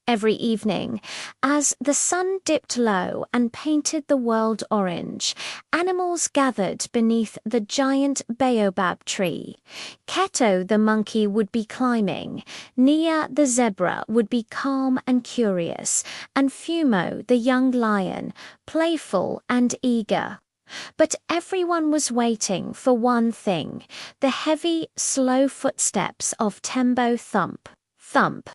Every evening, as the sun dipped low and painted the world orange, animals gathered beneath the giant baobab tree. Keto the monkey would be climbing, Nia the zebra would be calm and curious, and Fumo the young lion, playful and eager. But everyone was waiting for one thing, the heavy, slow footsteps of Tembo Thump. Thump.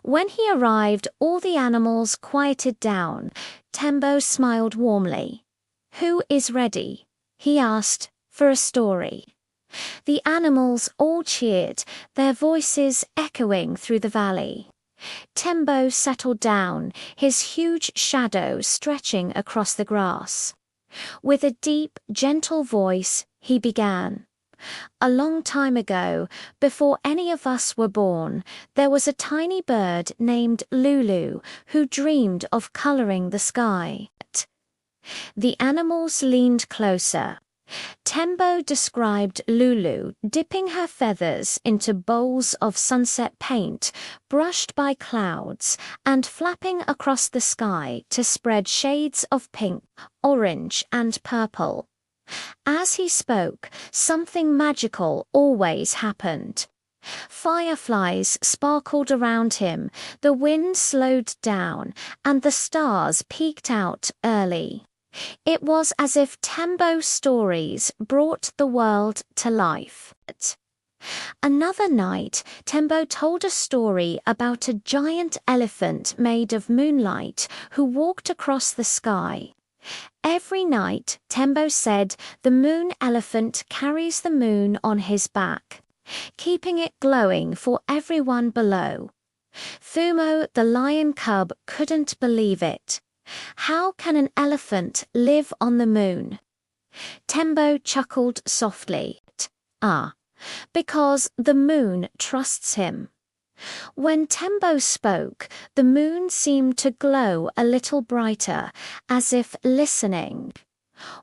When he arrived, all the animals quieted down. Tembo smiled warmly. "Who is ready?" he asked, "for a story?" The animals all cheered, their voices echoing through the valley. Tembo settled down, his huge shadow stretching across the grass. With a deep, gentle voice, he began. "A long time ago, before any of us were born, there was a tiny bird named Lulu who dreamed of coloring the sky." The animals leaned closer. Tembo described Lulu dipping her feathers into bowls of sunset paint, brushed by clouds, and flapping across the sky to spread shades of pink, orange, and purple. As he spoke, something magical always happened. Fireflies sparkled around him, the wind slowed down, and the stars peeked out early. It was as if Tembo's stories brought the world to life. Another night, Tembo told a story about a giant elephant made of moonlight who walked across the sky. Every night, Tembo said, the moon elephant carries the moon on his back, keeping it glowing for everyone below. Fumo, the lion cub, couldn't believe it. How can an elephant live on the moon? Tembo chuckled softly. Because the moon trusts him. When Tembo spoke, the moon seemed to glow a little brighter, as if listening.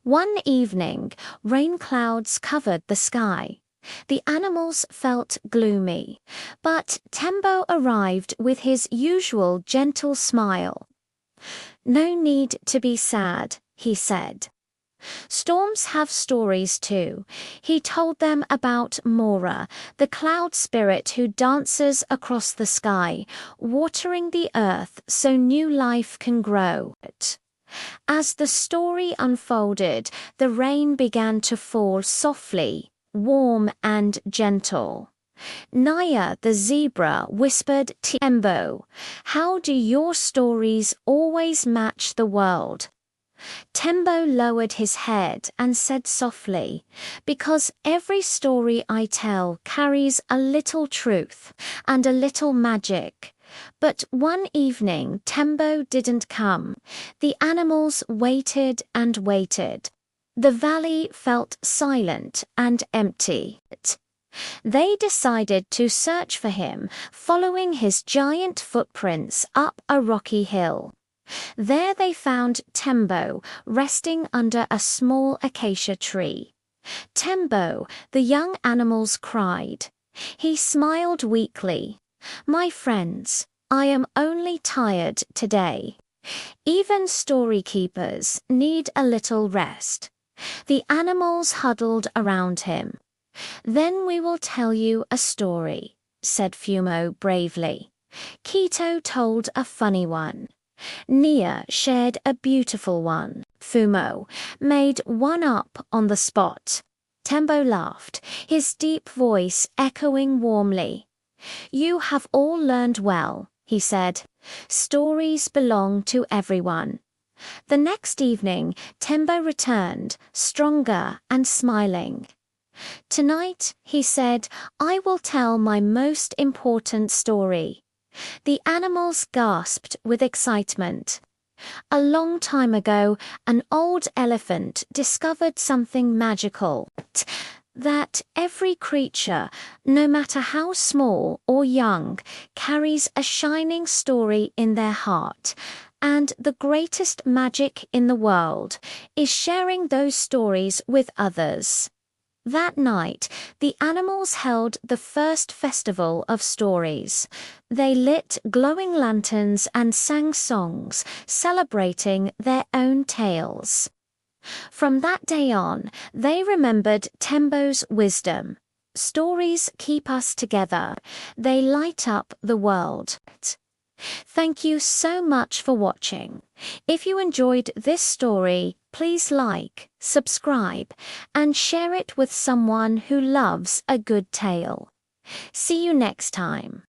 One evening, rain clouds covered the sky. The animals felt gloomy, but Tembo arrived with his usual gentle smile. "No need to be sad," he said. "Storms have stories too." He told them about Mora, the cloud spirit who dances across the sky, watering the earth so new life can grow. As the story unfolded, the rain began to fall softly, warm and gentle. Naya the zebra whispered to Tembo, "How do your stories always match the world?" Tembo lowered his head and said softly, "Because every story I tell carries a little truth and a little magic." But one evening Tembo didn't come. The animals waited and waited. The valley felt silent and empty. They decided to search for him, following his giant footprints up a rocky hill. There they found Tembo resting under a small acacia tree. "Tembo," the young animals cried. He smiled weakly. "My friends, I am only tired today. Even story keepers need a little rest." The animals huddled around him. "Then we will tell you a story," said Fumo bravely. Keto told a funny one. Nia shared a beautiful one. Fumo made one up on the spot. Tembo laughed, his deep voice echoing warmly. "You have all learned well," he said. "Stories belong to everyone." The next evening, Tembo returned, stronger and smiling. "Tonight," he said, "I will tell my most important story." The animals gasped with excitement. A long time ago, an old elephant discovered something magical. That every creature, no matter how small or young, carries a shining story in their heart. And the greatest magic in the world is sharing those stories with others. That night, the animals held the first festival of stories. They lit glowing lanterns and sang songs, celebrating their own tales. From that day on, they remembered Tembo's wisdom. Stories keep us together. They light up the world. Thank you so much for watching. If you enjoyed this story, please like, subscribe, and share it with someone who loves a good tale. See you next time.